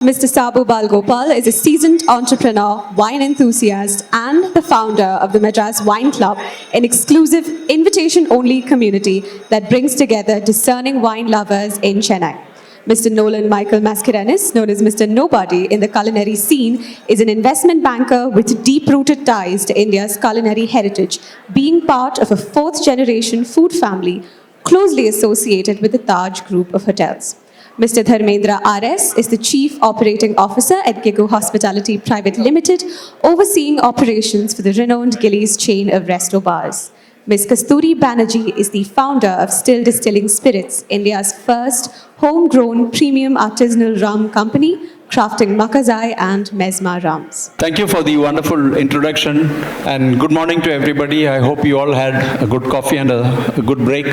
Mr. Sabu Balagopal is a seasoned entrepreneur, wine enthusiast, and the founder of the Madras Wine Club, an exclusive invitation-only community that brings together discerning wine lovers in Chennai. Mr. Nolan Micheal Mascarenhas, known as mr.NObody in the culinary scene, is an investment banker with deep-rooted ties to India's culinary heritage, being part of a fourth-generation food family closely associated with the Taj Group of Hotels. Mr. Dharmendra RS is the Chief Operating Officer at Gigu Hospitality Private Limited, overseeing operations for the renowned Gillies chain of resto bars. Ms. Kasturi Banerjee is the founder of Still Distilling Spirits, India's first homegrown premium artisanal rum company, crafting Makazai and Mesma rums. Thank you for the wonderful introduction and good morning to everybody. I hope you all had a good coffee and a good break.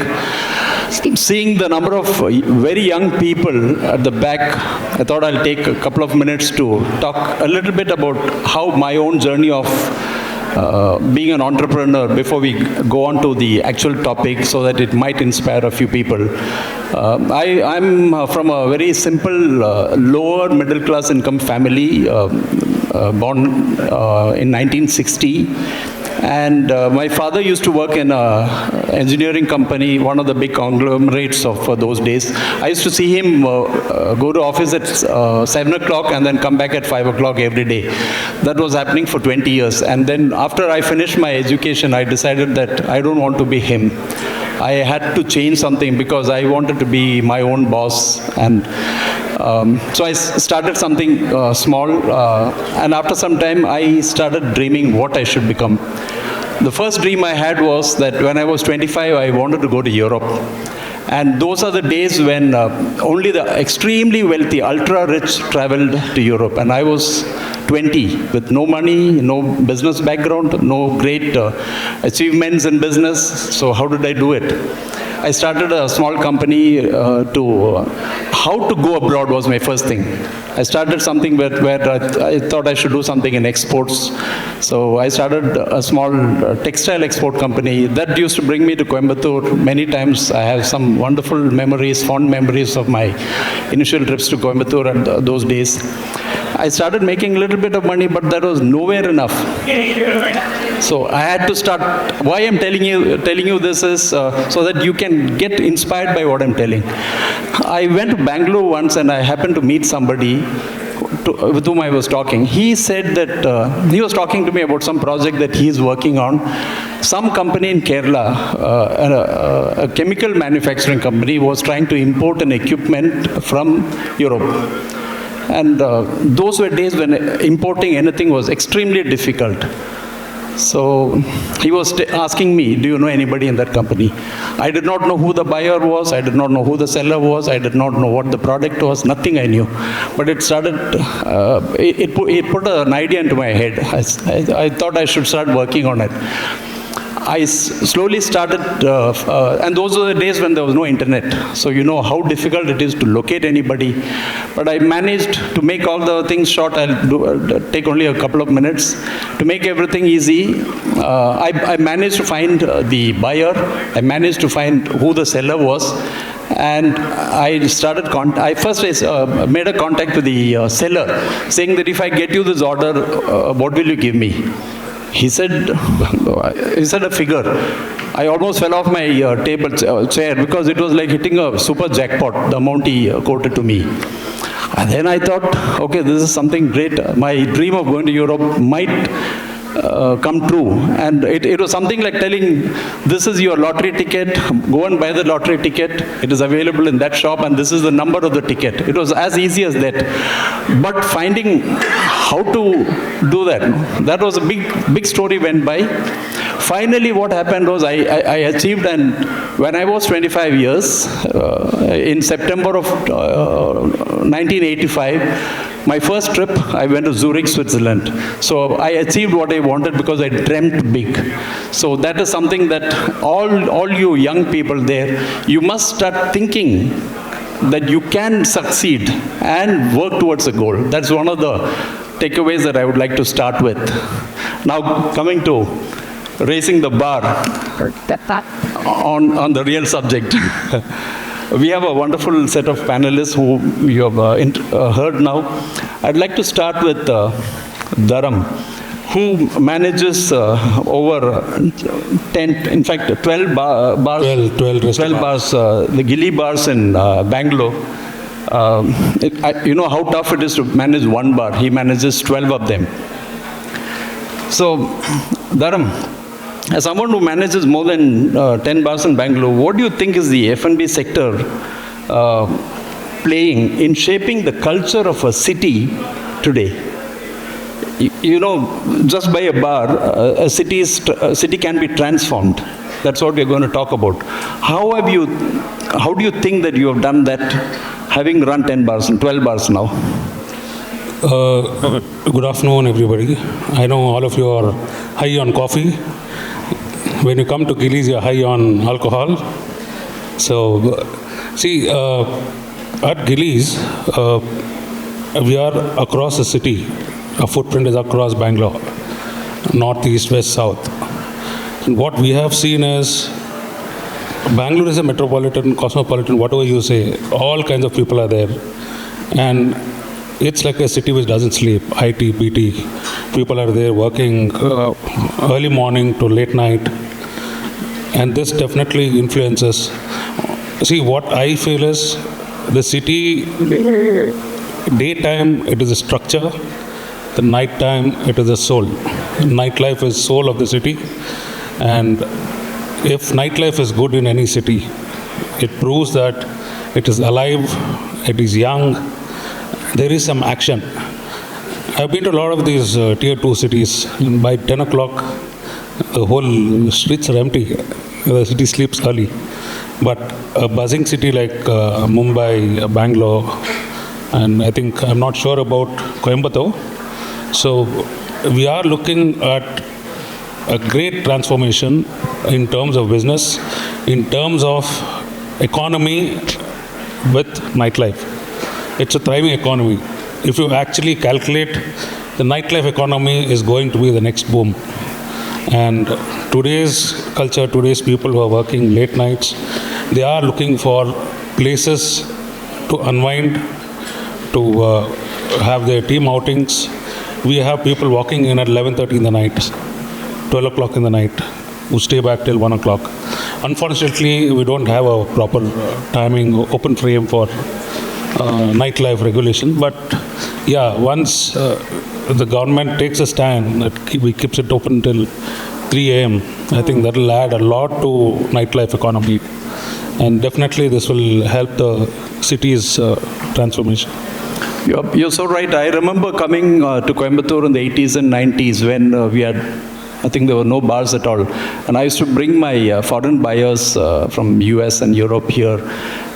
Seeing the number of very young people at the back, I thought I'll take a couple of minutes to talk a little bit about how my own journey of being an entrepreneur before we go on to the actual topic so that it might inspire a few people. I'm from a very simple, lower middle class income family, born in 1960. And my father used to work in an engineering company, one of the big conglomerates of those days. I used to see him go to office at 7 o'clock and then come back at 5 o'clock every day. That was happening for 20 years. And then after I finished my education, I decided that I don't want to be him. I had to change something because I wanted to be my own boss. And so I started something small, and after some time I started dreaming what I should become. The first dream I had was that when I was 25, I wanted to go to Europe. And those are the days when only the extremely wealthy, ultra-rich traveled to Europe. And I was 20 with no money, no business background, no great achievements in business. So how did I do it? I started a small company how to go abroad was my first thing. I started something where I thought I should do something in exports. So I started a small textile export company. That used to bring me to Coimbatore many times. I have some wonderful memories, fond memories of my initial trips to Coimbatore and those days. I started making a little bit of money, but that was nowhere enough. So I had to start. Why I'm telling you this is so that you can get inspired by what I'm telling. I went to Bangalore once and I happened to meet somebody with whom I was talking. He said that he was talking to me about some project that he's working on. Some company in Kerala, a chemical manufacturing company, was trying to import an equipment from Europe. And those were days when importing anything was extremely difficult. So he was asking me, do you know anybody in that company? I did not know who the buyer was. I did not know who the seller was. I did not know what the product was. Nothing I knew. But it started, it put an idea into my head. I thought I should start working on it. I slowly started, and those were the days when there was no internet. So you know how difficult it is to locate anybody. But I managed to make all the things short. I'll take only a couple of minutes. To make everything easy, I managed to find the buyer. I managed to find who the seller was. And I started, I first made a contact with the seller, saying that if I get you this order, what will you give me? He said a figure. I almost fell off my chair because it was like hitting a super jackpot, the amount he quoted to me. And then I thought, okay, this is something great. My dream of going to Europe might come true. And it was something like telling, this is your lottery ticket, go and buy the lottery ticket, it is available in that shop, and this is the number of the ticket. It was as easy as that. But finding how to do that was a big story went by. Finally, what happened was I achieved, and when I was 25 years, in September of 1985, my first trip, I went to Zurich, Switzerland. So I achieved what I wanted because I dreamt big. So that is something that all you young people there, you must start thinking that you can succeed and work towards a goal. That's one of the takeaways that I would like to start with. Now, coming to raising the bar on the real subject. We have a wonderful set of panelists who you have heard now. I'd like to start with Dharam, who manages over 10, in fact 12 bars, 12 bars, the Gilly bars in Bangalore. You know how tough it is to manage one bar. He manages 12 of them. So, Dharam, as someone who manages more than 10 bars in Bangalore, what do you think is the F&B sector playing in shaping the culture of a city today? You know, just by a bar, a city can be transformed. That's what we're going to talk about. How do you think that you have done that, having run 10 bars and 12 bars now? Good afternoon, everybody. I know all of you are high on coffee. When you come to Gillies, you're high on alcohol. So, see, at Gillies, we are across the city. Our footprint is across Bangalore, north, east, west, south. And what we have seen is Bangalore is a metropolitan, cosmopolitan, whatever you say. All kinds of people are there. And it's like a city which doesn't sleep. IT, BT, people are there working early morning to late night. And this definitely influences. See, what I feel is the city, daytime, it is a structure. The nighttime, it is a soul. Nightlife is soul of the city. And if nightlife is good in any city, it proves that it is alive, it is young, there is some action. I've been to a lot of these tier 2 cities. By 10 o'clock, the whole streets are empty. The city sleeps early. But a buzzing city like Mumbai, Bangalore, and I'm not sure about Coimbatore. So we are looking at a great transformation in terms of business, in terms of economy with nightlife. It's a thriving economy. If you actually calculate, the nightlife economy is going to be the next boom. And today's culture, today's people who are working late nights, they are looking for places to unwind, to have their team outings. We have people walking in at 11:30 in the night, 12 o'clock in the night, who stay back till 1 o'clock. Unfortunately, we don't have a proper timing, open frame for nightlife regulation. But yeah, once the government takes a stand that keeps it open till 3 a.m., I think that will add a lot to nightlife economy. And definitely this will help the city's transformation. You're so right. I remember coming to Coimbatore in the 80s and 90s when I think there were no bars at all. And I used to bring my foreign buyers from US and Europe here.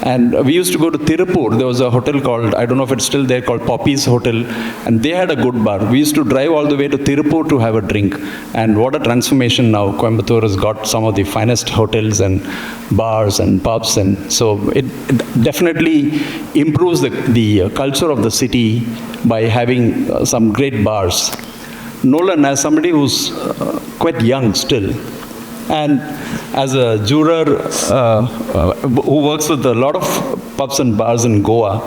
And we used to go to Tirupur. There was a hotel called, I don't know if it's still there, called Poppy's Hotel. And they had a good bar. We used to drive all the way to Tirupur to have a drink. And what a transformation now. Coimbatore has got some of the finest hotels and bars and pubs. And so it definitely improves the culture of the city by having some great bars. Nolan, as somebody who's quite young still, and as a juror who works with a lot of pubs and bars in Goa,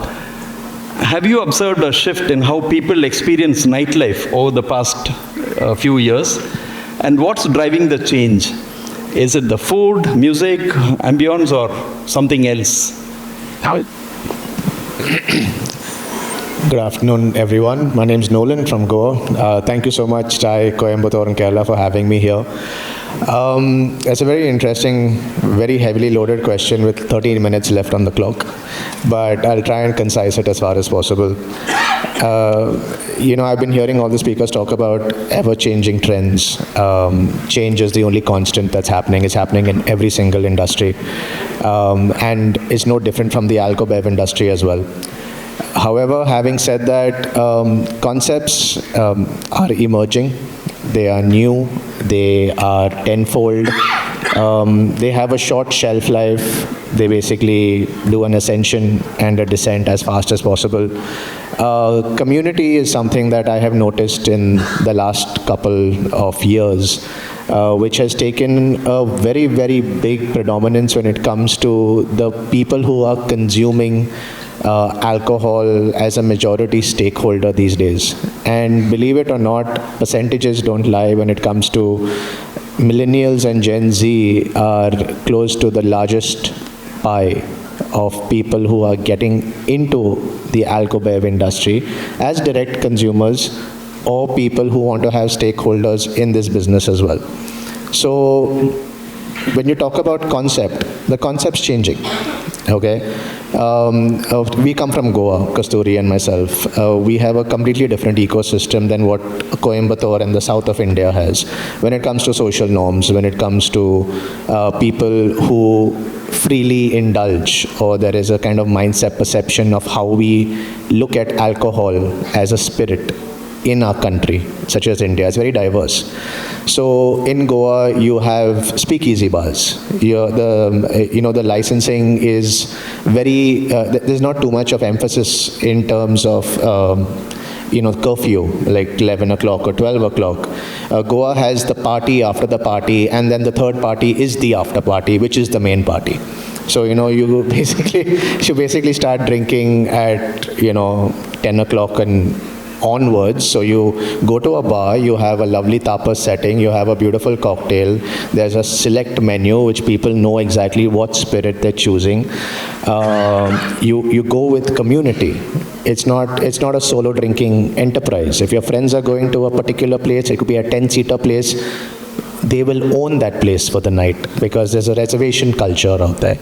have you observed a shift in how people experience nightlife over the past few years? And what's driving the change? Is it the food, music, ambience, or something else? Good afternoon, everyone. My name is Nolan from Goa. Thank you so much, TiE, Coimbatore, and Kerala for having me here. It's a very interesting, very heavily loaded question with 13 minutes left on the clock, but I'll try and concise it as far as possible. I've been hearing all the speakers talk about ever-changing trends. Change is the only constant that's happening. It's happening in every single industry, and it's no different from the alco-bev industry as well. However, having said that, concepts are emerging. They are new. They are tenfold. They have a short shelf life. They basically do an ascension and a descent as fast as possible. Community is something that I have noticed in the last couple of years, which has taken a very, very big predominance when it comes to the people who are consuming alcohol as a majority stakeholder these days. And believe it or not, percentages don't lie when it comes to millennials and Gen Z are close to the largest pie of people who are getting into the alcobev industry as direct consumers or people who want to have stakeholders in this business as well. So when you talk about concept, the concept's changing, okay? We come from Goa, Kasturi and myself. We have a completely different ecosystem than what Coimbatore and the south of India has. When it comes to social norms, when it comes to people who freely indulge, or there is a kind of mindset perception of how we look at alcohol as a spirit in our country, such as India. It's very diverse. So in Goa, you have speakeasy bars. The licensing is very, there's not too much of emphasis in terms of, curfew, like 11 o'clock or 12 o'clock. Goa has the party after the party, and then the third party is the after party, which is the main party. So, you basically start drinking at, 10 o'clock and onwards. So you go to a bar, you have a lovely tapas setting, you have a beautiful cocktail, there's a select menu which people know exactly what spirit they're choosing. You go with community. It's not a solo drinking enterprise. If your friends are going to a particular place, it could be a 10-seater place, they will own that place for the night because there's a reservation culture out there.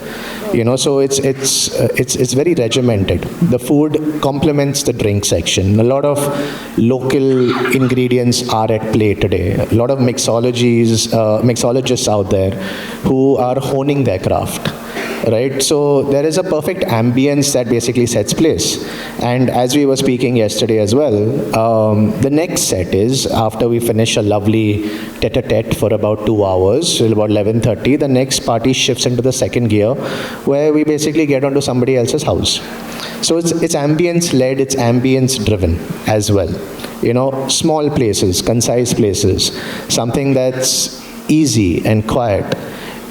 So it's very regimented. The food complements the drink section. A lot of local ingredients are at play today. A lot of mixologists out there who are honing their craft. Right, so there is a perfect ambience that basically sets place. And as we were speaking yesterday as well, the next set is, after we finish a lovely tete-a-tete for about 2 hours, till about 11:30, the next party shifts into the second gear, where we basically get onto somebody else's house. So it's ambience-led, it's ambience-driven as well. Small places, concise places, something that's easy and quiet.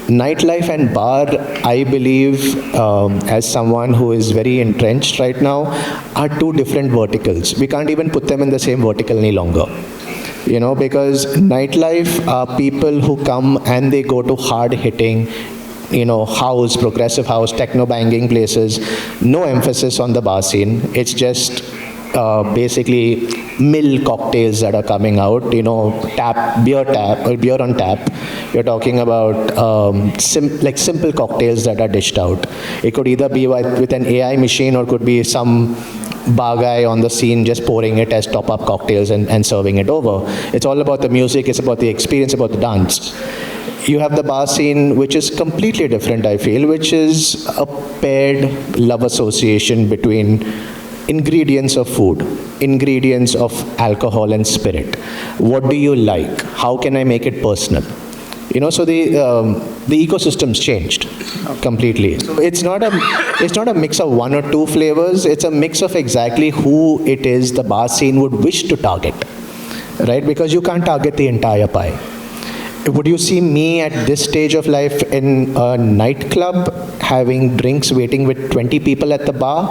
Nightlife and bar, I believe, as someone who is very entrenched right now, are two different verticals. We can't even put them in the same vertical any longer. Because nightlife are people who come and they go to hard-hitting, house, progressive house, techno-banging places. No emphasis on the bar scene. It's just basically mill cocktails that are coming out, beer on tap. You're talking about simple cocktails that are dished out. It could either be with an AI machine, or it could be some bar guy on the scene just pouring it as top-up cocktails and serving it over. It's all about the music, it's about the experience, about the dance. You have the bar scene, which is completely different, I feel, which is a paired love association between ingredients of food, ingredients of alcohol and spirit. What do you like? How can I make it personal? So the ecosystem's changed completely. So it's not a mix of one or two flavors. It's a mix of exactly who it is the bar scene would wish to target, right? Because you can't target the entire pie. Would you see me at this stage of life in a nightclub having drinks, waiting with 20 people at the bar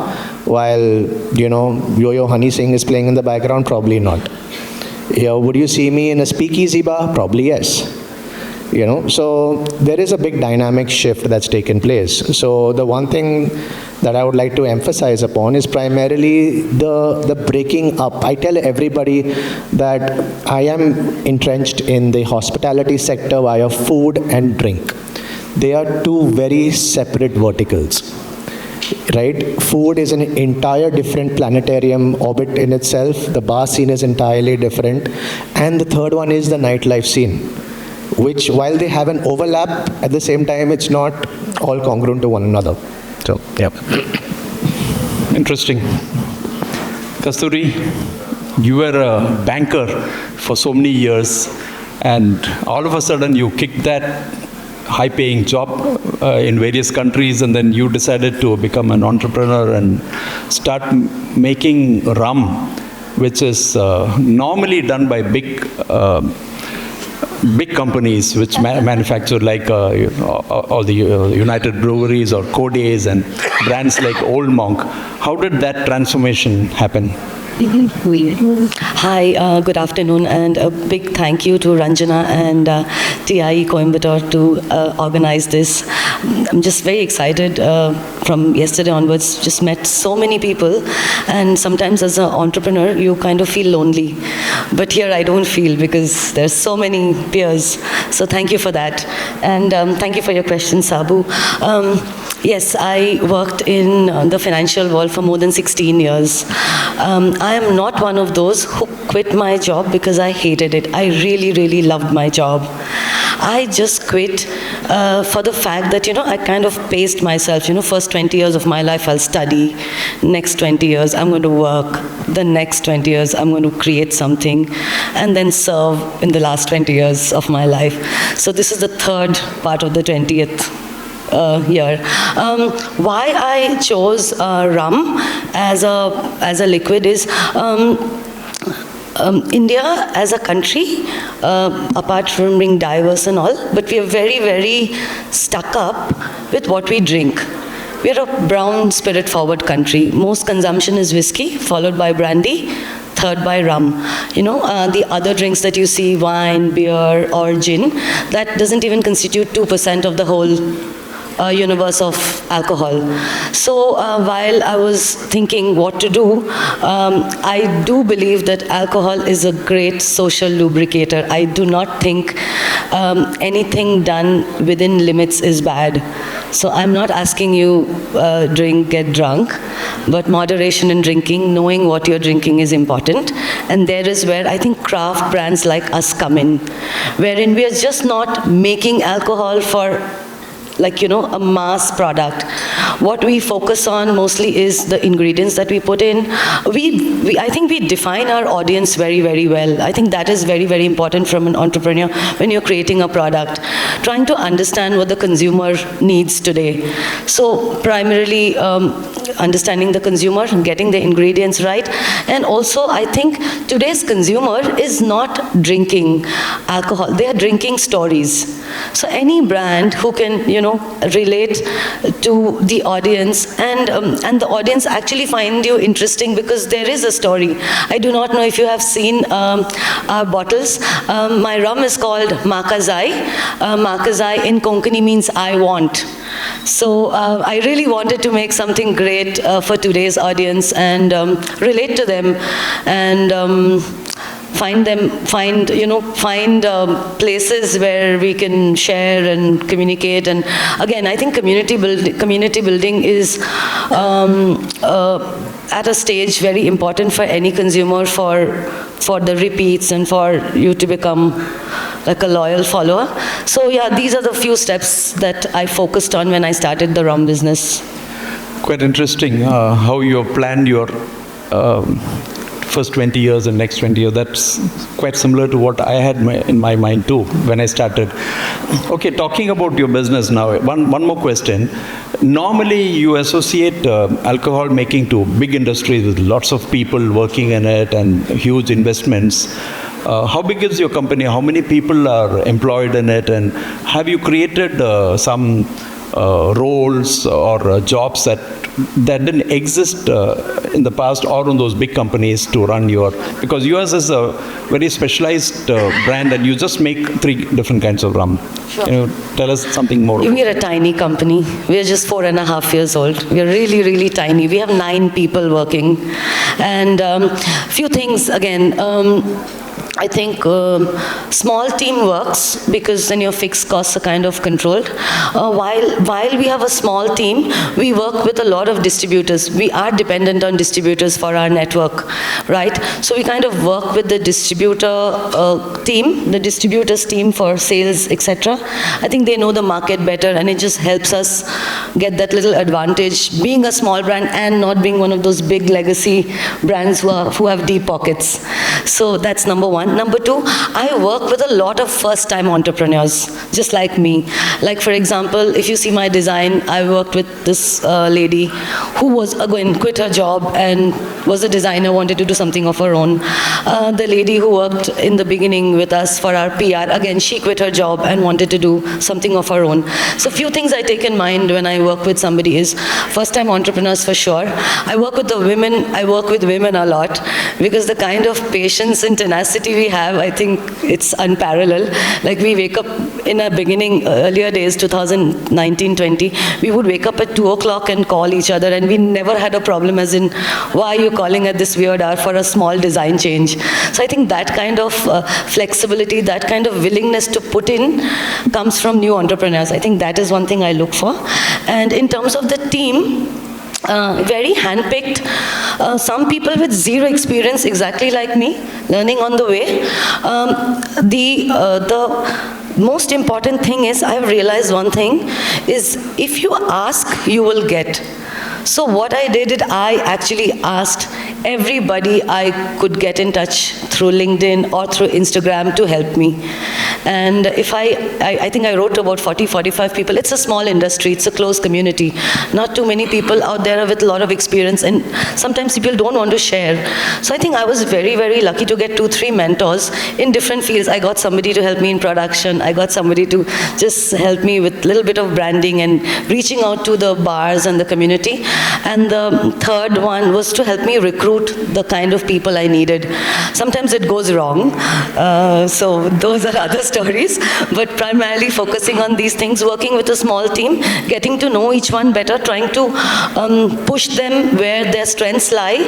while, Yo-Yo Honey Singh is playing in the background? Probably not. Would you see me in a speakeasy bar? Probably yes. So there is a big dynamic shift that's taken place. So the one thing that I would like to emphasize upon is primarily the breaking up. I tell everybody that I am entrenched in the hospitality sector via food and drink. They are two very separate verticals. Right? Food is an entire different planetarium orbit in itself. The bar scene is entirely different. And the third one is the nightlife scene, which, while they have an overlap, at the same time, it's not all congruent to one another. So, yeah. Interesting. Kasturi, you were a banker for so many years, and all of a sudden you kicked that high-paying job in various countries, and then you decided to become an entrepreneur and start making rum, which is normally done by big companies which manufacture like all the United Breweries or Codes and brands like Old Monk. How did that transformation happen? Hi, good afternoon, and a big thank you to Ranjana and TiE Coimbatore to organize this. I'm just very excited. From yesterday onwards, just met so many people, and sometimes as an entrepreneur, you kind of feel lonely. But here I don't feel, because there's so many peers. So thank you for that. And thank you for your question, Sabu. Yes, I worked in the financial world for more than 16 years. I am not one of those who quit my job because I hated it. I really, really loved my job. I just quit for the fact that, I kind of paced myself. First 20 years of my life I'll study. Next 20 years I'm going to work. The next 20 years I'm going to create something. And then serve in the last 20 years of my life. So this is the third part of the 20th year. Why I chose rum as a liquid is India as a country, apart from being diverse and all, but we are very, very stuck up with what we drink. We are a brown spirit forward country. Most consumption is whiskey, followed by brandy, third by rum. The other drinks that you see, wine, beer, or gin, that doesn't even constitute 2% of the whole universe of alcohol. So while I was thinking what to do, I do believe that alcohol is a great social lubricator. I do not think anything done within limits is bad. So I'm not asking you get drunk, but moderation in drinking, knowing what you're drinking is important. And there is where I think craft brands like us come in, wherein we are just not making alcohol for a mass product. What we focus on mostly is the ingredients that we put in. I think we define our audience very, very well. I think that is very, very important from an entrepreneur when you're creating a product. Trying to understand what the consumer needs today. So primarily understanding the consumer, getting the ingredients right. And also I think today's consumer is not drinking alcohol. They are drinking stories. So any brand who can, relate to the audience and the audience actually find you interesting because there is a story. I do not know if you have seen our bottles. My rum is called Makazai. Makazai in Konkani means I want. So I really wanted to make something great for today's audience and relate to them and find places where we can share and communicate. And again, I think community building is at a stage very important for any consumer for the repeats and for you to become like a loyal follower. So yeah, these are the few steps that I focused on when I started the rum business. Quite interesting how you have planned your first 20 years and next 20 years. That's quite similar to what I had in my mind too when I started. Okay, talking about your business now, one more question. Normally you associate alcohol making to big industries with lots of people working in it and huge investments. How big is your company? How many people are employed in it? And have you created some roles or jobs that didn't exist in the past or in those big companies to run because yours is a very specialized brand and you just make 3 different kinds of rum. Sure. Can you tell us something more? We are a tiny company. We are just 4.5 years old. We are really, really tiny. We have 9 people working. And few things, again, I think small team works because then your fixed costs are kind of controlled. While we have a small team, we work with a lot of distributors. We are dependent on distributors for our network, right? So we kind of work with the distributor team, the distributors team for sales, etc. I think they know the market better and it just helps us get that little advantage, being a small brand and not being one of those big legacy brands who have deep pockets. So that's number one. one. Number two, I work with a lot of first-time entrepreneurs, just like me. Like, for example, if you see my design, I worked with this lady who was again quit her job and was a designer, wanted to do something of her own. The lady who worked in the beginning with us for our PR, again, she quit her job and wanted to do something of her own. So few things I take in mind when I work with somebody is first-time entrepreneurs for sure. I work with women a lot because the kind of patience and tenacity we have, I think it's unparalleled. Like we wake up in our beginning, earlier days, 2019-20, we would wake up at 2 o'clock and call each other, and we never had a problem as in, why are you calling at this weird hour for a small design change? So I think that kind of flexibility, that kind of willingness to put in comes from new entrepreneurs. I think that is one thing I look for. And in terms of the team, very handpicked, some people with zero experience, exactly like me, learning on the way. The most important thing is, I've realized one thing, is if you ask, you will get. So what I did, I actually asked everybody I could get in touch through LinkedIn or through Instagram to help me. And if I think I wrote to about 40, 45 people. It's a small industry, it's a close community. Not too many people out there with a lot of experience, and sometimes people don't want to share. So I think I was very, very lucky to get 2-3 mentors in different fields. I got somebody to help me in production. I got somebody to just help me with a little bit of branding and reaching out to the bars and the community. And the third one was to help me recruit the kind of people I needed. Sometimes it goes wrong, so those are other stories, but primarily focusing on these things, working with a small team, getting to know each one better, trying to push them where their strengths lie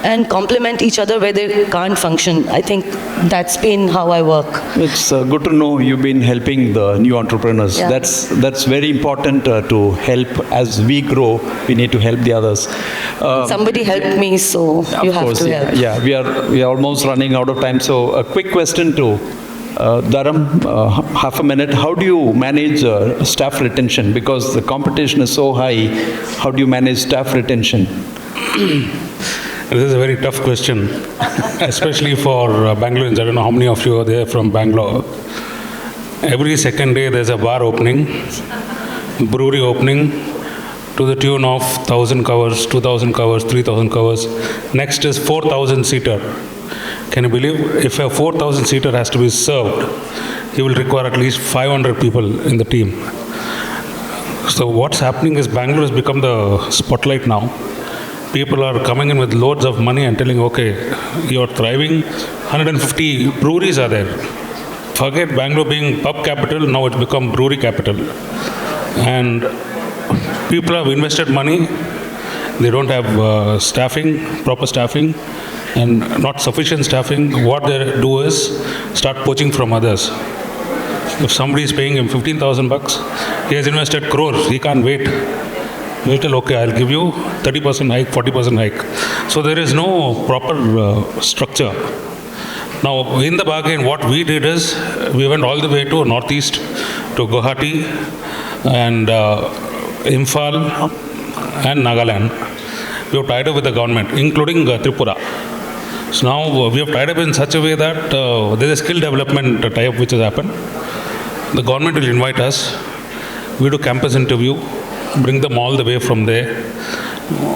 and complement each other where they can't function. I think that's been how I work. It's good to know you've been helping the new entrepreneurs. Yeah. That's very important to help. As we grow, we need to help the others. Somebody helped me, so you have to help. Yeah, we are almost running out of time. So a quick question to Dharam, half a minute. How do you manage staff retention? Because the competition is so high. How do you manage staff retention? This is a very tough question, especially for Bangaloreans. I don't know how many of you are there from Bangalore. Every second day there's a bar opening, brewery opening, to the tune of 1,000 covers, 2,000 covers, 3,000 covers. Next is 4,000 seater. Can you believe? If a 4,000 seater has to be served, he will require at least 500 people in the team. So what's happening is Bangalore has become the spotlight now. People are coming in with loads of money and telling, okay, you're thriving, 150 breweries are there. Forget Bangalore being pub capital, now it's become brewery capital. And people have invested money, they don't have proper staffing, and not sufficient staffing. What they do is start poaching from others. If somebody is paying him 15,000 bucks, he has invested crores, he can't wait. He'll tell, okay, I'll give you 30% hike, 40% hike. So there is no proper structure. Now, in the bargain, what we did is, we went all the way to northeast, to Guwahati, and Imphal, and Nagaland. We have tied up with the government, including Tripura. So now we have tied up in such a way that there's a skill development tie-up which has happened. The government will invite us. We do campus interview, bring them all the way from there.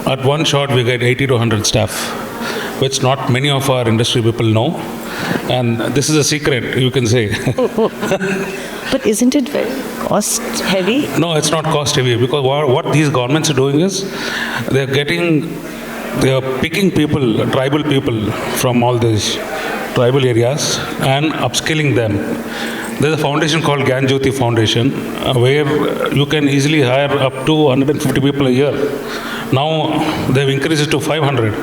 At one shot, we get 80 to 100 staff, which not many of our industry people know. And this is a secret, you can say. But isn't it very cost heavy? No, it's not cost heavy, because what these governments are doing is, they are picking people, tribal people from all these tribal areas and upskilling them. There's a foundation called Gyanjyoti Foundation, where you can easily hire up to 150 people a year. Now they've increased it to 500.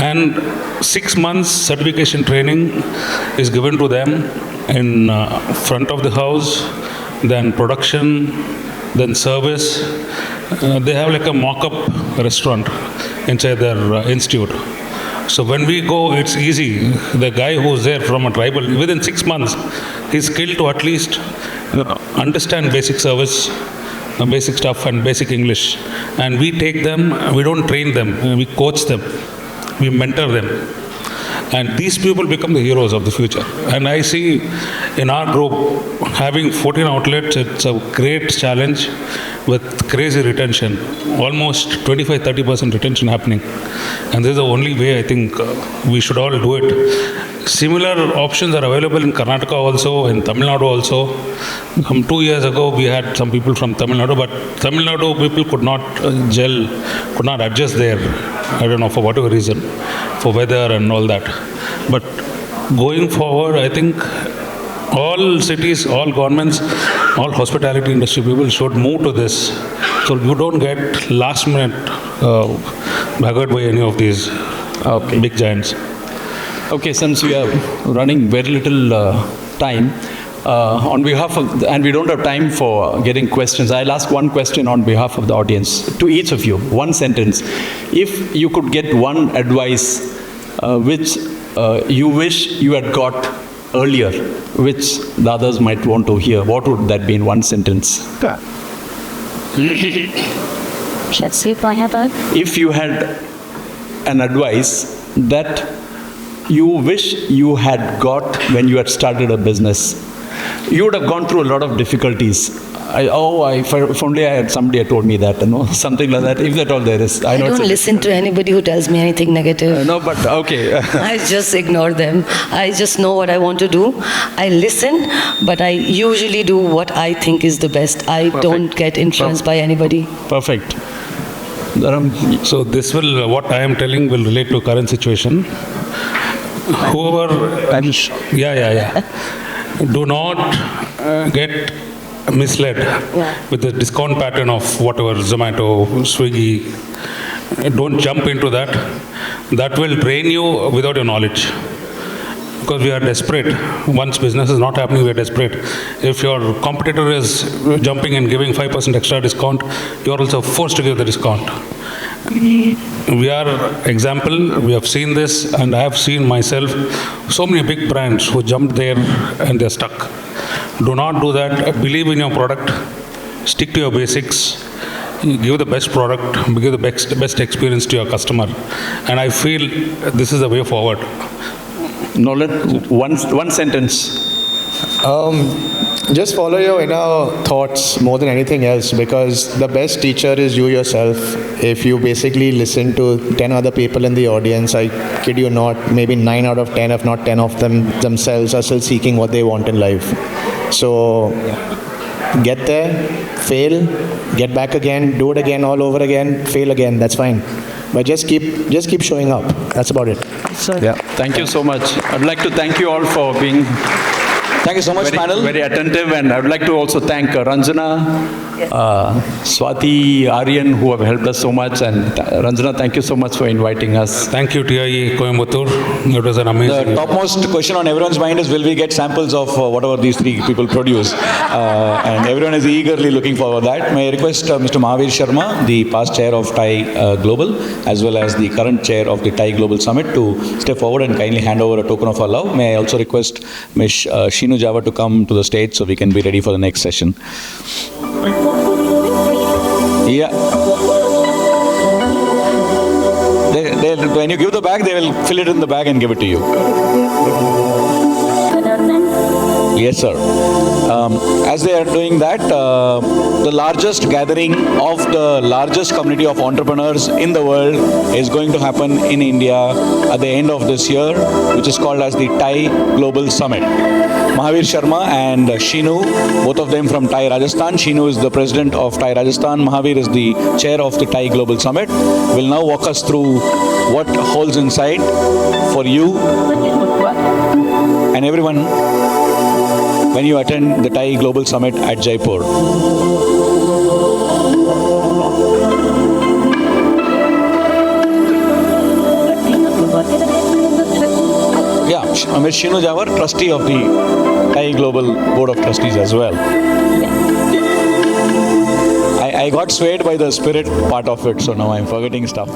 And 6 months certification training is given to them in front of the house, then production, then service. They have like a mock-up restaurant inside their institute. So when we go, it's easy. The guy who's there from a tribal, within 6 months, he's skilled to at least understand basic service, basic stuff, and basic English. And we take them, we don't train them, we coach them, we mentor them. And these people become the heroes of the future. And I see in our group, having 14 outlets, it's a great challenge with crazy retention, almost 25-30% retention happening. And this is the only way I think we should all do it. Similar options are available in Karnataka also, in Tamil Nadu also. 2 years ago, we had some people from Tamil Nadu, but Tamil Nadu people could not gel, could not adjust there. I don't know, for whatever reason, for weather and all that. But going forward, I think all cities, all governments, all hospitality industry people should move to this. So you don't get last minute buggered by any of these big giants. Okay, since we are running very little time, on behalf of, and we don't have time for getting questions, I'll ask one question on behalf of the audience to each of you, one sentence. If you could get one advice which you wish you had got earlier, which the others might want to hear, what would that be in one sentence? Let's see if I have a... If you had an advice that you wish you had got when you had started a business, you would have gone through a lot of difficulties. If only I had somebody had told me that, something like that, if that all there is. I don't listen to anybody who tells me anything negative. No, but okay. I just ignore them. I just know what I want to do. I listen, but I usually do what I think is the best. I don't get influenced by anybody. Perfect. So this will, what I am telling will relate to current situation. Whoever, do not get misled with the discount pattern of whatever, Zomato, Swiggy. Don't jump into that. That will drain you without your knowledge. Because we are desperate. Once business is not happening, we are desperate. If your competitor is jumping and giving 5% extra discount, you are also forced to give the discount. We are example, we have seen this, and I have seen myself, so many big brands who jumped there and they're stuck. Do not do that. Believe in your product. Stick to your basics. Give the best product. Give the best experience to your customer. And I feel this is the way forward. Nolan, one sentence. Just follow your inner thoughts more than anything else, because the best teacher is you yourself. If you basically listen to 10 other people in the audience, I kid you not, maybe 9 out of 10, if not 10 of them themselves are still seeking what they want in life. So get there, fail, get back again, do it again, all over again, fail again, that's fine. But just keep showing up. That's about it. Yeah. Thank you so much. I'd like to thank you all for being Thank you so much, panel. Very attentive, and I would like to also thank Ranjana, Swati, Aryan, who have helped us so much, and Ranjana, thank you so much for inviting us. Thank you, TiE, Coimbatore. It was an amazing... The topmost question on everyone's mind is, will we get samples of whatever these three people produce? And everyone is eagerly looking forward to that. May I request Mr. Mahavir Sharma, the past chair of TiE Global, as well as the current chair of the TiE Global Summit, to step forward and kindly hand over a token of our love. May I also request Ms. Shinu Java to come to the stage so we can be ready for the next session. Yeah. When you give the bag, they will fill it in the bag and give it to you. Yes, sir. As they are doing that, the largest gathering of the largest community of entrepreneurs in the world is going to happen in India at the end of this year, which is called as the TiE Global Summit. Mahavir Sharma and Shinu, both of them from TiE Rajasthan. Shinu is the president of TiE Rajasthan. Mahavir is the chair of the TiE Global Summit. Will now walk us through what holds inside for you and everyone when you attend the TiE Global Summit at Jaipur. Yeah, Ms. Shinu Jawar, trustee of the TiE Global Board of Trustees as well. I got swayed by the spirit part of it, so now I'm forgetting stuff.